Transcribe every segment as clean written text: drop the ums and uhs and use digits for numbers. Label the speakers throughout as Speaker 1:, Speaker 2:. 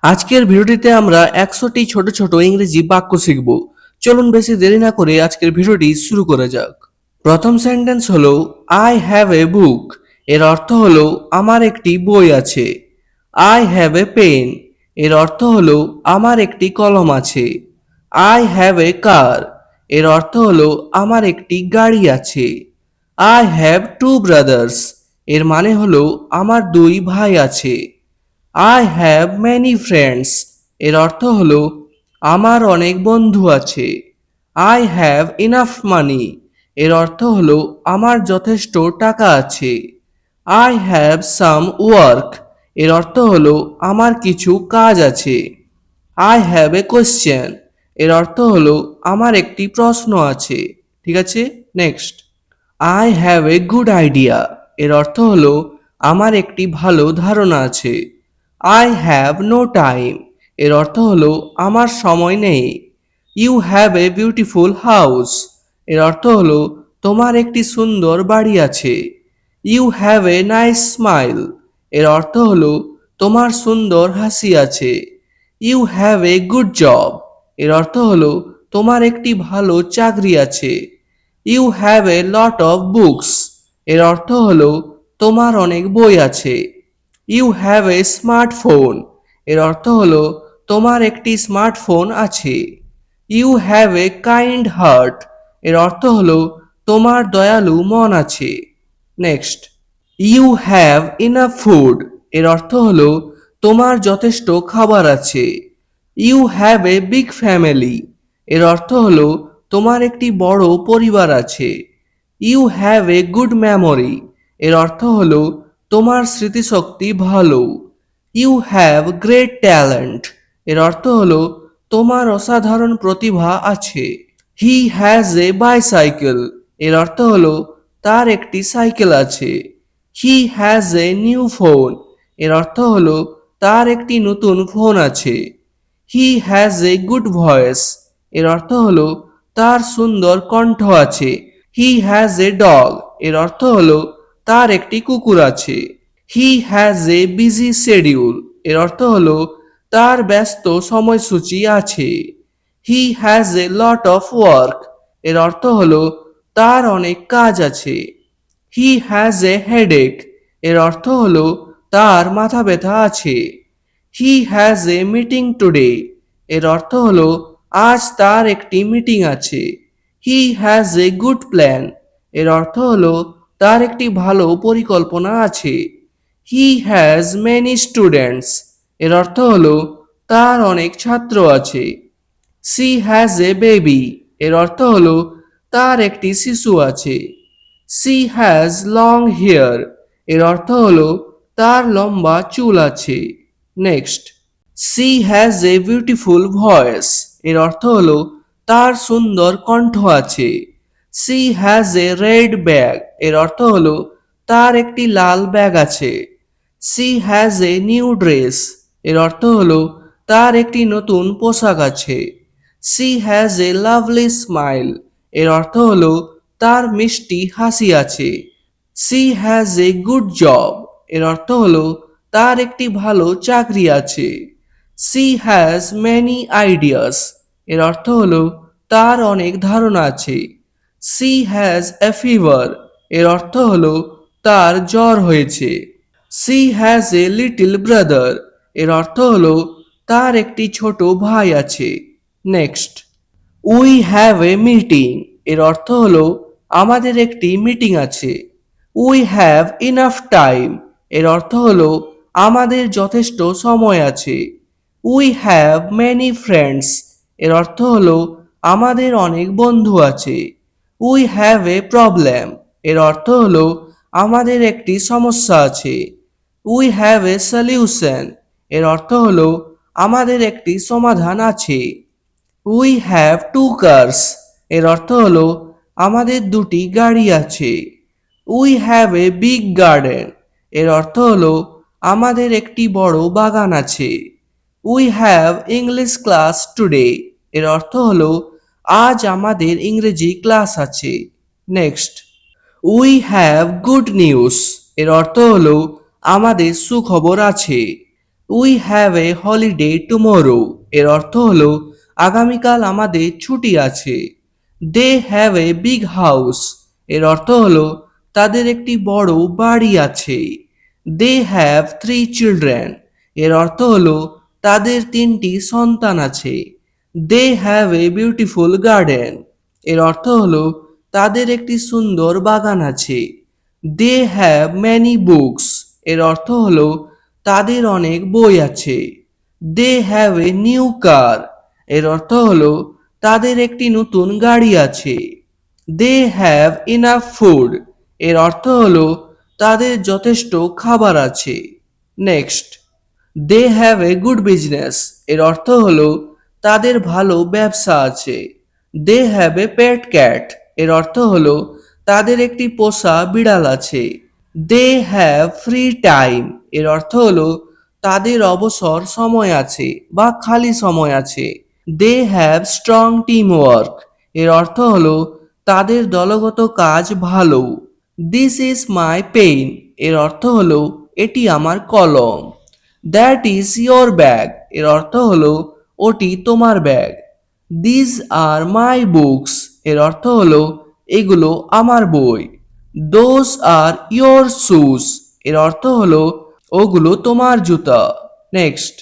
Speaker 1: আজকের ভিডিওটিতে আমরা 100টি ছোট ছোট ইংরেজি বাক্য শিখব। চলুন বেশি দেরি না করে আজকের ভিডিওটি শুরু করা যাক। প্রথম সেন্টেন্স হলো আই হ্যাভ এ বুক। এর অর্থ হলো আমার একটি বই আছে। I have a pen. এর অর্থ হলো আমার একটি কলম আছে। I have a car. এর অর্থ হলো আমার একটি গাড়ি আছে। I have two brothers. এর মানে হলো আমার দুই ভাই আছে। I have many friends. এর অর্থ হলো আমার অনেক বন্ধু আছে। I have enough money. এর অর্থ হলো আমার যথেষ্ট টাকা আছে। I have some work. এর অর্থ হলো আমার কিছু কাজ আছে। I have a question. এর অর্থ হলো আমার একটি প্রশ্ন আছে। ঠিক আছে, next. I have a good idea. এর অর্থ হলো আমার একটি ভালো ধারণা আছে। I have no time. এর অর্থ হলো আমার সময় নেই। You have a beautiful house. এর অর্থ হলো তোমার একটি সুন্দর বাড়ি আছে। You have a nice smile. এর অর্থ হলো তোমার সুন্দর হাসি আছে। You have a good job. এর অর্থ হলো তোমার একটি ভালো চাকরি আছে। You have a lot of books. এর অর্থ হলো তোমার অনেক বই আছে। You have a smartphone. এর অর্থ হলো তোমার একটি স্মার্টফোন আছে। You have a kind heart. এর অর্থ হলো তোমার দয়ালু মন আছে। Next. You have enough food. এর অর্থ হলো তোমার যথেষ্ট খাবার আছে। You have a big family. এর অর্থ হলো তোমার একটি বড় পরিবার আছে। You have a good memory. এর অর্থ হলো তোমার স্মৃতিশক্তি ভালো। You have great talent. এর অর্থ হলো তোমার অসাধারণ প্রতিভা আছে। He has a bicycle. এর অর্থ হলো তার একটি সাইকেল আছে। He has a new phone. এর অর্থ হলো তার একটি নতুন ফোন আছে। He has a good voice. এর অর্থ হলো তার সুন্দর কণ্ঠ আছে। He has a dog. এর অর্থ হলো তার একটি কুকুর আছে। He has a busy schedule. এর অর্থ হলো তার ব্যস্ত সময়সূচি আছে। He has A lot of work. এর অর্থ হলো তার অনেক কাজ আছে। He has a headache. এর অর্থ হলো তার মাথা ব্যথা আছে। He has A meeting today. এর অর্থ হলো আজ তার একটি মিটিং আছে। He has a good plan. এর অর্থ হলো তার একটি ভালো পরিকল্পনা আছে। He has many students. এর অর্থ হলো তার অনেক ছাত্র আছে। She has A baby. এর অর্থ হলো তার একটি শিশু আছে। She has long hair. এর অর্থ হলো তার লম্বা চুল আছে। Next. She has a beautiful voice. এর অর্থ হলো তার সুন্দর কণ্ঠ আছে। She has a red bag. এর অর্থ হলো তার একটি লাল ব্যাগ আছে। She has a new dress. এর অর্থ হলো তার একটি নতুন পোশাক আছে। She has a lovely smile. এর অর্থ হলো তার মিষ্টি হাসি আছে। She has a good job. এর অর্থ হলো তার একটি ভালো চাকরি আছে। She has many ideas. এর অর্থ হলো তার অনেক ধারণা আছে। She has a fever. এর অর্থ হলো তার জ্বর হয়েছে। C has a little brother. এর অর্থ হলো তার একটি ছোট ভাই আছে। Next. We have A meeting. এর অর্থ হলো আমাদের একটি মিটিং আছে। We have enough time. এর অর্থ হলো আমাদের যথেষ্ট সময় আছে। We have many friends. এর অর্থ হলো আমাদের অনেক বন্ধু আছে। We have a problem. এর অর্থ হলো আমাদের একটি সমস্যা আছে। We have a solution. এর অর্থ হলো আমাদের একটি সমাধান আছে। We have two cars. এর অর্থ হলো আমাদের দুটি গাড়ি আছে। We have a big garden. এর অর্থ হলো আমাদের একটি বড় বাগান আছে। We have English class today. এর অর্থ হলো আজ আমাদের ইংরেজি ক্লাস আছে। Next. We have good news. এর অর্থ হলো আমাদের সুখবর আছে। We have a holiday tomorrow এর অর্থ হলো আগামীকাল আমাদের ছুটি আছে। They have a big house এর অর্থ হলো তাদের একটি বড় বাড়ি আছে। দে হ্যাভ 3 চিলড্রেন এর অর্থ হলো তাদের 3টি সন্তান আছে। They have a beautiful garden এর অর্থ হলো তাদের একটি সুন্দর বাগান আছে। দে হ্যাভ ম্যানি বুকস এর অর্থ হলো তাদের অনেক বই আছে। They have a new car এর অর্থ হলো তাদের একটি নতুন গাড়ি আছে। দে হ্যাভ ইনাফ ফুড এর অর্থ হলো তাদের যথেষ্ট খাবার আছে। Next, they have a good business এর অর্থ হলো তাদের ভালো ব্যবসা আছে। They have A pet cat এর অর্থ হলো তাদের একটি পোষা বিড়াল আছে। দে হ্যাভ ফ্রি টাইম এর অর্থ হলো তাদের অবসর সময় আছে বা খালি সময় আছে। They have strong team work এর অর্থ হলো তাদের দলগত কাজ ভালো। দিস ইজ মাই পেন এর অর্থ হলো এটি আমার কলম। দ্যাট ইজ ইয়োর ব্যাগ এর অর্থ হলো ওটি তোমার bag. These are my books এর অর্থ হলো এগুলো আমার বই। দোজ আর ইয়োর শুজ এর অর্থ হলো ওগুলো তোমার জুতা। Next,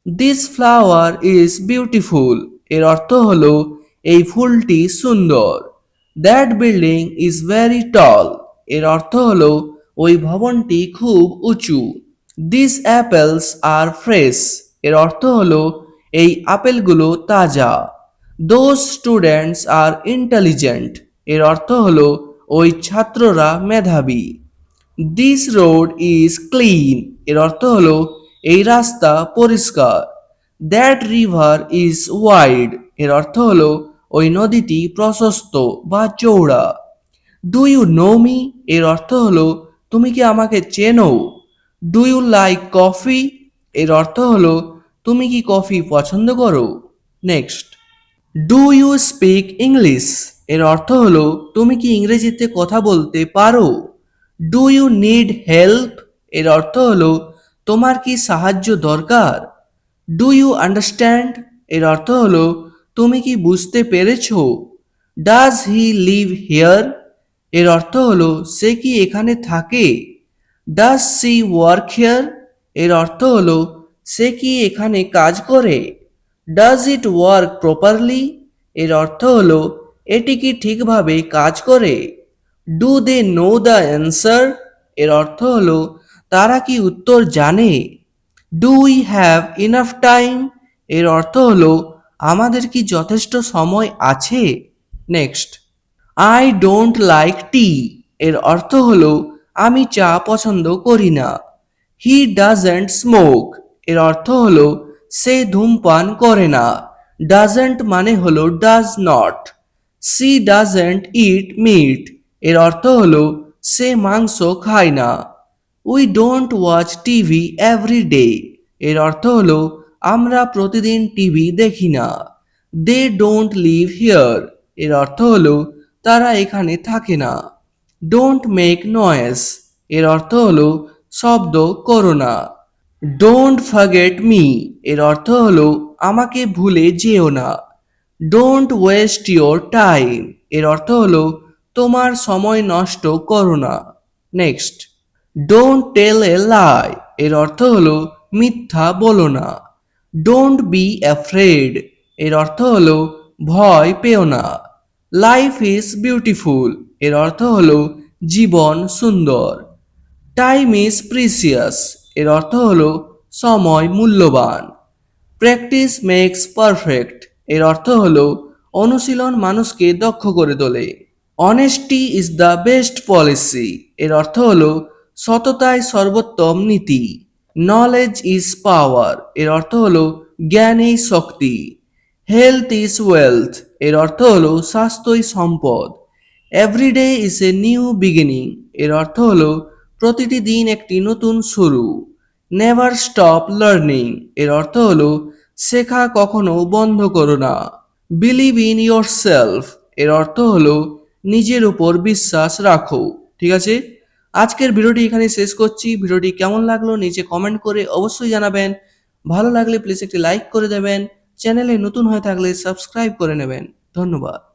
Speaker 1: this flower is beautiful এর অর্থ হলো এই ফুলটি সুন্দর। That building is very tall এর অর্থ হলো ওই ভবনটি খুব উঁচু। দিস অ্যাপেলস আর ফ্রেশ এর অর্থ হলো এই আপেলগুলো তাজা। দোজ স্টুডেন্টস আর ইন্টেলিজেন্ট এর অর্থ হলো ওই ছাত্ররা মেধাবী। দিস রোড ইজ ক্লিন এর অর্থ হলো এই রাস্তা পরিষ্কার। দ্যাট রিভার ইজ ওয়াইড এর অর্থ হলো ওই নদীটি প্রশস্ত বা চৌড়া। ডু ইউ নো মি এর অর্থ হলো তুমি কি আমাকে চেনো। ডু ইউ লাইক কফি এর অর্থ হলো তুমি কি কফি পছন্দ করো। Next, do you speak English এর অর্থ হলো তুমি কি ইংরেজিতে কথা বলতে পারো। ডু ইউ নিড হেল্প এর অর্থ হলো তোমার কি সাহায্য দরকার। ডু ইউ আন্ডারস্ট্যান্ড এর অর্থ হলো তুমি কি বুঝতে পেরেছো। ডাজ হি লিভ হিয়ার এর অর্থ হলো সে কি এখানে থাকে। ডাজ সি ওয়ার্ক হিয়ার এর অর্থ হলো সে কি এখানে কাজ করে। ডাজ ইট ওয়ার্ক প্রপারলি এর অর্থ হলো এটি কি ঠিকভাবে কাজ করে। Do they know the answer এর অর্থ হলো তারা কি উত্তর জানে। Do we have enough time এর অর্থ হলো আমাদের কি যথেষ্ট সময় আছে। Next, I don't like tea এর অর্থ হলো আমি চা পছন্দ করি না। হি ডাজেন্ট স্মোক এর অর্থ হলো সে ধূমপান করে না। ডাজেন্ট মানে হলো does not. C doesn't it meet এর অর্থ হলো সে মাংস খায় না। We don't watch TV every day এর অর্থ হলো আমরা প্রতিদিন টিভি দেখি না। দে ডোন্ট লিভ হিয়ার এর অর্থ হলো তারা এখানে থাকে না। ডোন্ট মেক নয়েজ এর অর্থ হলো শব্দ করো না। ডোন্ট ফারগেট মি এর অর্থ হলো আমাকে ভুলে যেও না। ডোন্ট ওয়েস্ট ইয়োর টাইম এর অর্থ হলো তোমার সময় নষ্ট করো না। নেক্সট, ডোন্ট টেল এ লাই এর অর্থ হলো মিথ্যা বলো না। ডোন্ট বি অ্যাফ্রেড এর অর্থ হলো ভয় পেও না। লাইফ ইজ বিউটিফুল এর অর্থ হলো জীবন সুন্দর। টাইম ইজ প্রিসিয়াস এর অর্থ হলো সময় মূল্যবান। প্র্যাকটিস মেক্স পারফেক্ট এর অর্থ হলো অনুশীলন মানুষকে দক্ষ করে তোলে। Honesty is the best policy এর অর্থ হলো সততাই সর্বোত্তম নীতি। নলেজ ইজ পাওয়ার এর অর্থ হলো জ্ঞানই শক্তি। হেলথ ইজ ওয়েলথ এর অর্থ হলো স্বাস্থ্যই সম্পদ। Everyday is a new beginning এর অর্থ হলো প্রতিটি দিন একটি নতুন শুরু। নেভার স্টপ লার্নিং এর অর্থ হলো শেখা কখনো বন্ধ করো না। বিলিভ ইন ইয়োর সেলফ এর অর্থ হলো নিজের উপর বিশ্বাস রাখো। ঠিক আছে, আজকের ভিডিওটি এখানে শেষ করছি। ভিডিওটি কেমন লাগলো নিচে কমেন্ট করে অবশ্যই জানাবেন। ভালো লাগলে প্লিজ একটি লাইক করে দেবেন, চ্যানেলে নতুন হয়ে থাকলে সাবস্ক্রাইব করে নেবেন। ধন্যবাদ।